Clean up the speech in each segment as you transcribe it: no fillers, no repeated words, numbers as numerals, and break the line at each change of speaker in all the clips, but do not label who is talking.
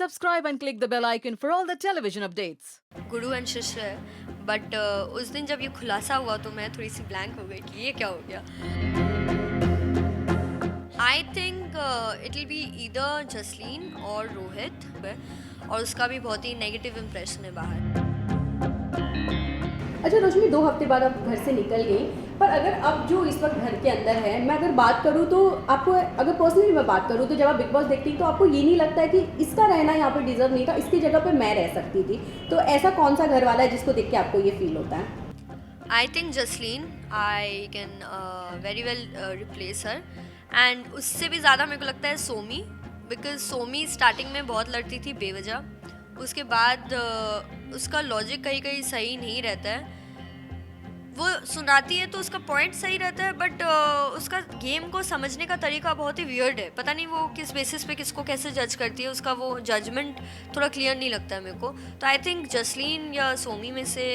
subscribe and click the bell icon for all the television updates.
Guru and शिष्य है but उस दिन जब ये खुलासा हुआ तो मैं थोड़ी सी ब्लैंक हो गई कि ये क्या हो गया. I think it will be either Jasleen और रोहित और उसका भी बहुत ही नेगेटिव इम्प्रेशन है बाहर.
अच्छा रोशनी, 2 हफ्ते बाद आप घर से निकल गई, पर अगर अब जो इस वक्त घर के अंदर है, मैं अगर बात करूँ तो आपको, अगर पर्सनली मैं बात करूँ तो जब आप बिग बॉस देखती तो आपको ये नहीं लगता है कि इसका रहना यहाँ पे डिजर्व नहीं था, इसकी जगह पे मैं रह सकती थी? तो ऐसा कौन सा घर वाला है जिसको देख के आपको ये फील होता है?
I think Jasleen, I can very well replace her. And उससे भी ज़्यादा मेरे को लगता है सोमी, बिकॉज सोमी स्टार्टिंग में बहुत लड़ती थी बेवजह. उसके बाद उसका लॉजिक कहीं कहीं सही नहीं रहता है. वो सुनाती है तो उसका पॉइंट सही रहता है बट उसका गेम को समझने का तरीका बहुत ही वियर्ड है. पता नहीं वो किस बेसिस पे किसको कैसे जज करती है, उसका वो जजमेंट थोड़ा क्लियर नहीं लगता है मेरे को. तो आई थिंक जसलीन या सोमी में से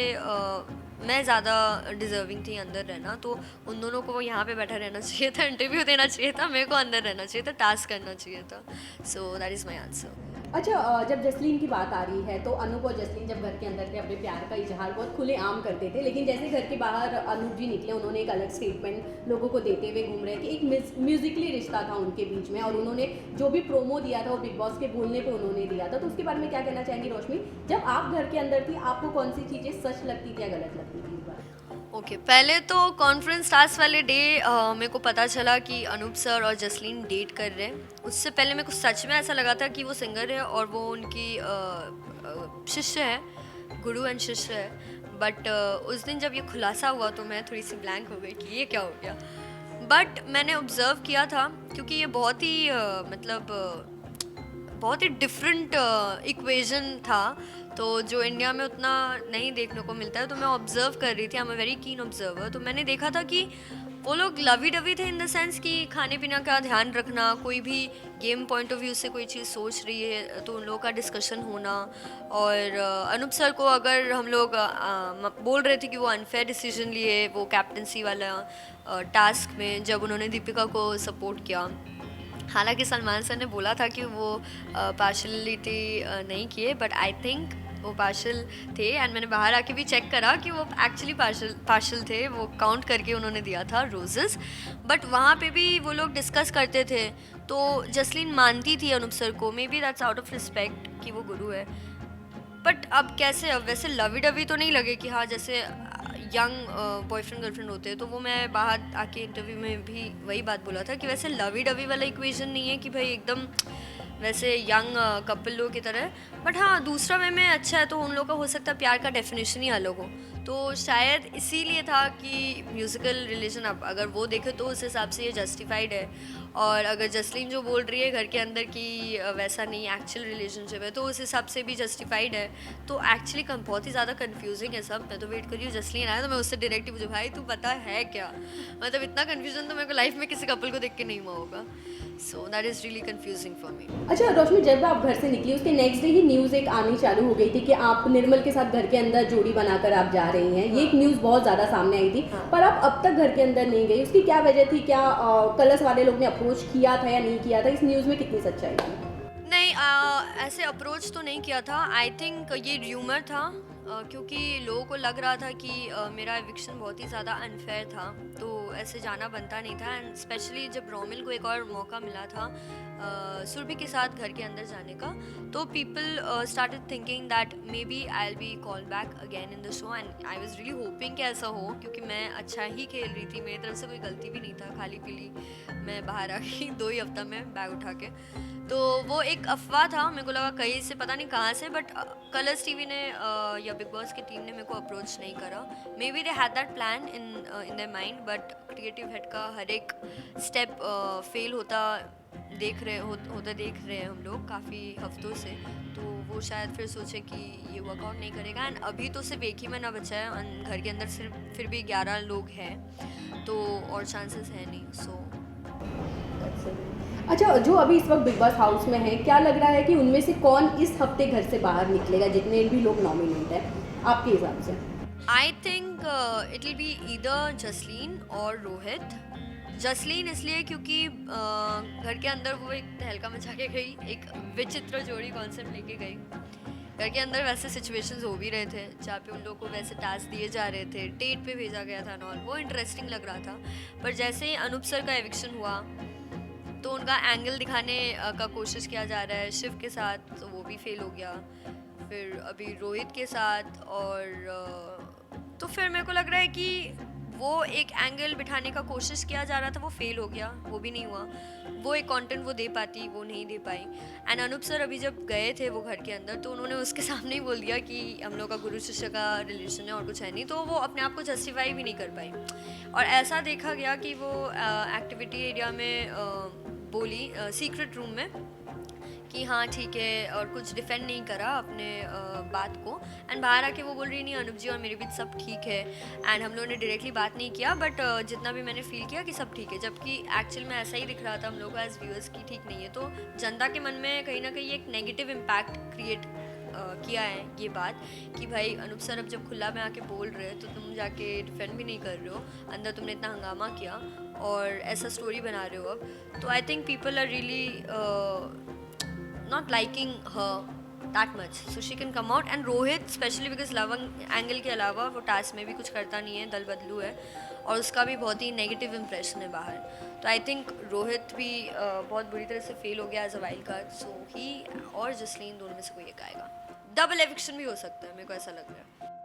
मैं ज़्यादा डिज़र्विंग थी अंदर रहना. तो उन दोनों को यहाँ पे बैठा रहना चाहिए था, इंटरव्यू देना चाहिए था, मेरे को अंदर रहना चाहिए था, टास्क करना चाहिए था. So that is my answer.
अच्छा, जब जसलीन की बात आ रही है तो अनूप और जसलीन जब घर के अंदर थे अपने प्यार का इजहार बहुत खुलेआम करते थे, लेकिन जैसे घर के बाहर अनूप जी निकले, उन्होंने एक अलग स्टेटमेंट लोगों को देते हुए घूम रहे कि एक म्यूजिकली रिश्ता था उनके बीच में, और उन्होंने जो भी प्रोमो दिया था वो बिग बॉस के बोलने पे उन्होंने दिया था. तो उसके बारे में क्या कहना चाहेंगी रोशनी? जब आप घर के अंदर थी, आपको कौन सी चीज़ें सच लगती थी या गलत लगती थी इस बार?
ओके, पहले तो कॉन्फ्रेंस टास्क वाले डे मेरे को पता चला कि अनूप सर और जसलीन डेट कर रहे हैं. उससे पहले मेरे को सच में ऐसा लगा था कि वो सिंगर है और वो उनकी शिष्य है, गुरु एंड शिष्य है. बट उस दिन जब ये खुलासा हुआ तो मैं थोड़ी सी ब्लैंक हो गई कि ये क्या हो गया. बट मैंने ऑब्ज़र्व किया था क्योंकि ये बहुत ही बहुत ही डिफरेंट इक्वेशन था, तो जो इंडिया में उतना नहीं देखने को मिलता है. तो मैं ऑब्ज़र्व कर रही थी, I am a very keen observer. तो मैंने देखा था कि वो लोग लवी डवी थे इन द सेंस कि खाने पीने का ध्यान रखना, कोई भी गेम पॉइंट ऑफ व्यू से कोई चीज़ सोच रही है तो उन लोगों का डिस्कशन होना. और अनूप सर को अगर हम लोग बोल रहे थे कि वो अनफेयर डिसीजन लिए वो कैप्टनसी वाला टास्क में, जब उन्होंने दीपिका को सपोर्ट किया. हालांकि सलमान सर ने बोला था कि वो पार्शलिटी नहीं किए, बट आई थिंक वो पार्शल थे. एंड मैंने बाहर आके भी चेक करा कि वो एक्चुअली पार्शल थे. वो काउंट करके उन्होंने दिया था रोजेस. बट वहाँ पे भी वो लोग डिस्कस करते थे तो जसलीन मानती थी अनूप सर को. May be that's out of respect कि वो गुरु है. बट अब कैसे, अब वैसे लवी डवी तो नहीं लगे कि हाँ जैसे यंग बॉयफ्रेंड गर्लफ्रेंड होते हैं. तो वो मैं बाहर आके इंटरव्यू में भी वही बात बोला था कि वैसे लवी डवी वाला इक्वेशन नहीं है कि भाई एकदम वैसे यंग कपल लोग की तरह. बट हाँ, दूसरा वे में अच्छा है तो उन लोगों का हो सकता है प्यार का डेफिनेशन ही अलग हो. तो शायद इसीलिए था कि म्यूज़िकल रिलेशन, अब अगर वो देखे तो उस हिसाब से ये जस्टिफाइड है. और अगर जसलीन जो बोल रही है घर के अंदर कि वैसा नहीं एक्चुअल रिलेशनशिप है, तो उस हिसाब से भी जस्टिफाइड है. तो एक्चुअली बहुत ही ज़्यादा कन्फ्यूजिंग है सब. मैं तो वेट कर रही हूँ जसलीन आया तो मैं उससे डायरेक्ट पूछूँ, भाई तू पता है क्या, मतलब इतना कन्फ्यूजन तो मेरे को लाइफ में किसी कपल को देख के नहीं हुआ होगा. So that is really confusing for me.
अच्छा रोशनी, जब आप घर से निकली उसके नेक्स्ट डे ही न्यूज़ एक आनी चालू हो गई थी कि आप निर्मल के साथ घर के अंदर जोड़ी बनाकर आप जा रही हैं. ये एक न्यूज़ बहुत ज़्यादा सामने आई थी. पर आप अब तक घर के अंदर नहीं गई, उसकी क्या वजह थी? क्या कलर्स वाले लोग ने अप्रोच किया था या नहीं किया था? इस न्यूज़ में कितनी सच्चाई थी?
नहीं, ऐसे अप्रोच तो नहीं किया था. आई थिंक ये र्यूमर था क्योंकि लोगों को लग रहा था कि मेरा एविक्शन बहुत ही ज़्यादा अनफेयर था, तो ऐसे जाना बनता नहीं था. एंड स्पेशली जब रोमिल को एक और मौका मिला था सुरभि के साथ घर के अंदर जाने का, तो people started thinking that maybe I will be call back again in the show. And I was really hoping कि ऐसा हो, क्योंकि मैं अच्छा ही खेल रही थी, मेरी तरफ से कोई गलती भी नहीं था. खाली पीली मैं बाहर आ गई 2 ही हफ्ता में बैग उठा के. तो वो एक अफवाह था, मेरे को लगा कहीं से पता नहीं कहाँ से. बट कलर्स टीवी ने या बिग बॉस की टीम ने मेरे को अप्रोच नहीं करा. May be they had that plan in their mind, but creative head का हर एक स्टेप फेल होता देख रहे हैं हम लोग काफ़ी हफ्तों से. तो वो शायद फिर सोचे कि ये वर्कआउट नहीं करेगा. एंड अभी तो सिर्फ एक ही महीना बचा है घर के अंदर, सिर्फ फिर भी 11 लोग हैं, तो और चांसेस है नहीं. सो
अच्छा, जो अभी इस वक्त बिग बॉस हाउस में है, क्या लग रहा है कि उनमें से कौन इस हफ्ते घर से बाहर निकलेगा, जितने भी लोग नॉमिनेट हैं आपके हिसाब से?
I think it will be either Jasleen और रोहित. जसलीन इसलिए क्योंकि घर के अंदर वो एक तहलका मचा के गई, एक विचित्र जोड़ी कॉन्सेप्ट लेके गई। घर के अंदर वैसे सिचुएशंस हो भी रहे थे जहाँ पे उन लोगों को वैसे टास्क दिए जा रहे थे, डेट पे भेजा गया था नॉल, वो इंटरेस्टिंग लग रहा था। पर जैसे ही अनूप सर का एविक्शन हुआ तो उनका एंगल दिखाने का कोशिश किया जा रहा है शिव के साथ, तो वो भी फेल हो गया। फिर अभी रोहित के साथ, और तो फिर मेरे को लग रहा है कि वो एक एंगल बिठाने का कोशिश किया जा रहा था, वो फेल हो गया, वो भी नहीं हुआ। वो एक कंटेंट वो दे पाती, वो नहीं दे पाई। एंड अनूप सर अभी जब गए थे वो घर के अंदर, तो उन्होंने उसके सामने ही बोल दिया कि हम लोग का गुरु शिष्य का रिलेशन है और कुछ है नहीं, तो वो अपने आप को जस्टिफाई भी नहीं कर पाई। और ऐसा देखा गया कि वो एक्टिविटी एरिया में बोली सीक्रेट रूम में कि हाँ ठीक है, और कुछ डिफेंड नहीं करा अपने बात को। एंड बाहर आके वो बोल रही नहीं अनुप जी और मेरे बीच सब ठीक है, एंड हम लोगों ने डायरेक्टली बात नहीं किया, बट जितना भी मैंने फील किया कि सब ठीक है, जबकि एक्चुअल में ऐसा ही दिख रहा था हम लोग को एज व्यूअर्स की ठीक नहीं है। तो जनता के मन में कहीं ना कहीं एक नेगेटिव इम्पैक्ट क्रिएट किया है ये बात कि भाई अनूप सर अब जब खुला में आके बोल रहे हैं तो तुम जाके डिफेंड भी नहीं कर रहे हो, अंदर तुमने इतना हंगामा किया और ऐसा स्टोरी बना रहे हो अब। तो I think people are really not liking her that much, so she can come out. And Rohit especially because लवंग एंगल के अलावा वो टास्क में भी कुछ करता नहीं है, दल बदलू है और उसका भी बहुत ही नेगेटिव इंप्रेशन है बाहर। तो आई थिंक रोहित भी बहुत बुरी तरह से फेल हो गया एज अ वाइल्ड कार्ड, सो ही और जसलीन दोनों में से कोई एक आएगा। डबल एविक्शन भी हो सकता है, मेरे को ऐसा लग रहा है।